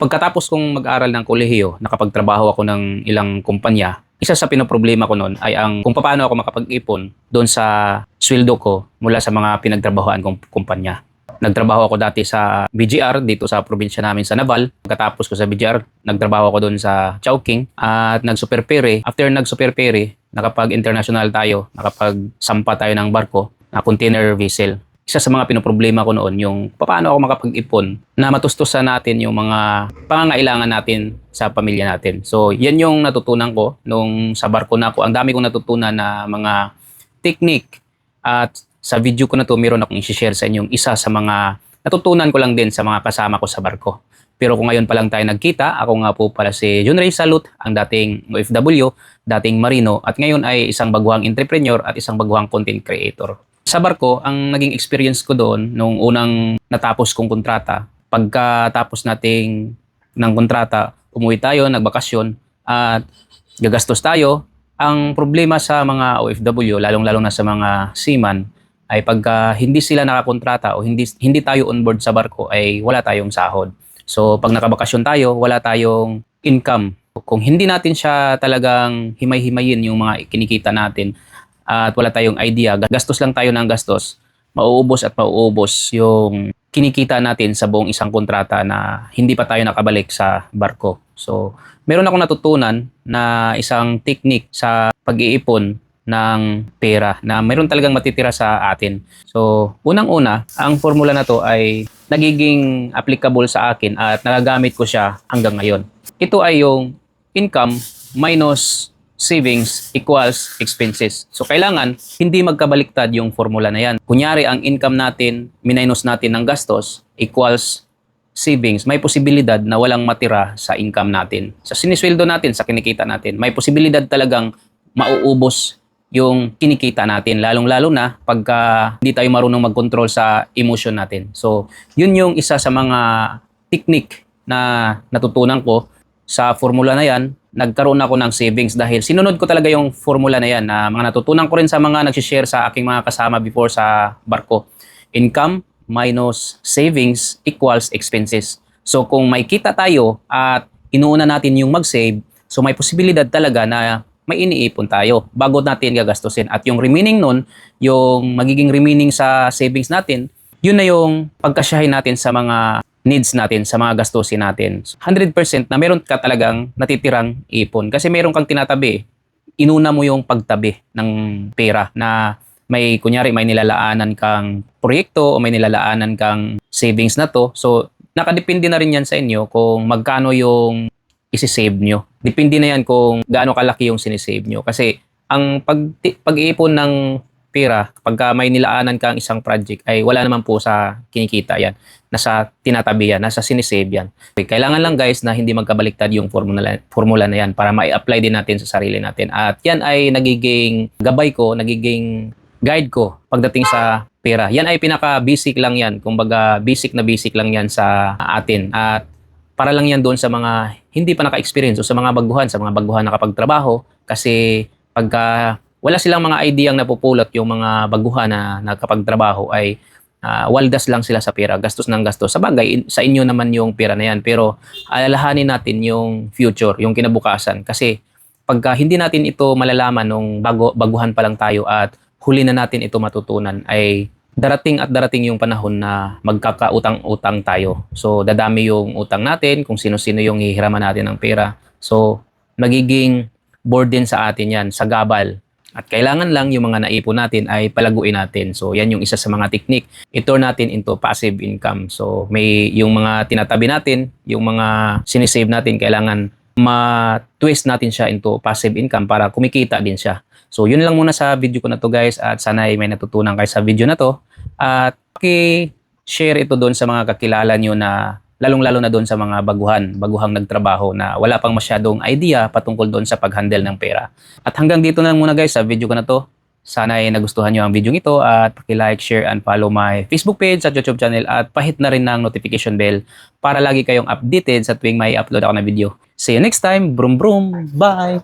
Pagkatapos kong mag-aral ng kolehiyo, nakapagtrabaho ako ng ilang kumpanya. Isa sa pinoproblema ko noon ay ang kung paano ako makapag-ipon doon sa sweldo ko mula sa mga pinagtrabahoan kong kumpanya. Nagtrabaho ako dati sa BGR dito sa probinsya namin sa Naval. Pagkatapos ko sa BGR, nagtrabaho ako doon sa Chowking at nag-superpere. After nag-superpere, nakapag-international tayo, nakapag-sampa tayo ng barko na container vessel. Isa sa mga pinoproblema ko noon yung paano ako makapag-ipon na matustusan natin yung mga pangangailangan natin sa pamilya natin. So, yan yung natutunan ko nung sa barko na ako. Ang dami kong natutunan na mga technique at sa video ko na to, meron akong i-share sa inyo isa sa mga natutunan ko lang din sa mga kasama ko sa barko. Pero kung ngayon pa lang tayo nagkita, ako nga po pala si John Ray Salud, ang dating OFW, dating Marino, at ngayon ay isang baguhang entrepreneur at isang baguhang content creator. Sa barko, ang naging experience ko doon nung unang natapos kong kontrata, pagkatapos nating ng kontrata, umuwi tayo, nagbakasyon, at gagastos tayo. Ang problema sa mga OFW, lalong-lalo na sa mga seaman, ay pagka hindi sila nakakontrata o hindi tayo on board sa barko ay wala tayong sahod. So pag nakabakasyon tayo, wala tayong income. Kung hindi natin siya talagang himay-himayin yung mga kinikita natin at wala tayong idea, gastos lang tayo ng gastos, mauubos at mauubos yung kinikita natin sa buong isang kontrata na hindi pa tayo nakabalik sa barko. So meron akong natutunan na isang technique sa pag-iipon ng pera na mayroon talagang matitira sa atin. So, unang-una, ang formula na to ay nagiging applicable sa akin at nagagamit ko siya hanggang ngayon. Ito ay yung income minus savings equals expenses. So, kailangan hindi magkabaliktad yung formula na yan. Kunyari, ang income natin, minus natin ng gastos equals savings, may posibilidad na walang matira sa income natin. Sa sinisweldo natin, sa kinikita natin, may posibilidad talagang mauubos yung kinikita natin, lalong-lalo na pagka hindi tayo marunong mag-control sa emotion natin. So, yun yung isa sa mga technique na natutunan ko sa formula na yan. Nagkaroon ako ng savings dahil sinunod ko talaga yung formula na yan na mga natutunan ko rin sa mga nagsishare sa aking mga kasama before sa barko. Income minus savings equals expenses. So, kung may kita tayo at inuuna natin yung mag-save, so may posibilidad talaga na may iniipon tayo bago natin gagastusin. At yung remaining nun, yung magiging remaining sa savings natin, yun na yung pagkasyahin natin sa mga needs natin, sa mga gastusin natin. 100% na meron ka talagang natitirang ipon. Kasi meron kang tinatabi, inuna mo yung pagtabi ng pera na may, kunyari, may nilalaanan kang proyekto o may nilalaanan kang savings na to. So, nakadepende na rin yan sa inyo kung magkano yung isi-save nyo. Depende na yan kung gaano kalaki yung sinisave nyo. Kasi ang pag-iipon ng pera, kapag may nilaanan kang isang project, ay wala naman po sa kinikita yan. Nasa tinatabi yan, nasa sinisave yan. Kailangan lang guys na hindi magkabaliktad yung formula na yan para ma-apply din natin sa sarili natin. At yan ay nagiging gabay ko, nagiging guide ko pagdating sa pera. Yan ay pinaka-basic lang yan. Kumbaga, basic na basic lang yan sa atin. At para lang yan doon sa mga hindi pa naka-experience o sa mga baguhan nakapagtrabaho kasi pagka wala silang mga ideyang napupulot yung mga baguhan na nakapagtrabaho ay waldas lang sila sa pera, gastos ng gastos. Sa bagay, sa inyo naman yung pera na yan pero alalahanin natin yung future, yung kinabukasan kasi pagka hindi natin ito malalaman nung baguhan pa lang tayo at huli na natin ito matutunan ay darating yung panahon na magkakautang-utang tayo. So, dadami yung utang natin, kung sino-sino yung hihiraman natin ng pera. So, magiging burden sa atin yan, sa gabal. At kailangan lang yung mga naipon natin ay palaguin natin. So, yan yung isa sa mga technique. I-turn natin into passive income. So, may yung mga tinatabi natin, yung mga sinisave natin, kailangan ma-twist natin siya into passive income para kumikita din siya. So, yun lang muna sa video ko na to guys at sana ay may natutunan kayo sa video na to. At paki-share ito doon sa mga kakilala nyo na lalong-lalo na doon sa mga baguhang nagtrabaho na wala pang masyadong idea patungkol doon sa pag-handle ng pera. At hanggang dito na muna guys sa video ko na to. Sana ay nagustuhan nyo ang video ito at paki-like, share, and follow my Facebook page at YouTube channel at pahit na rin ng notification bell para lagi kayong updated sa tuwing may upload ako na video. See you next time. Brum brum. Bye!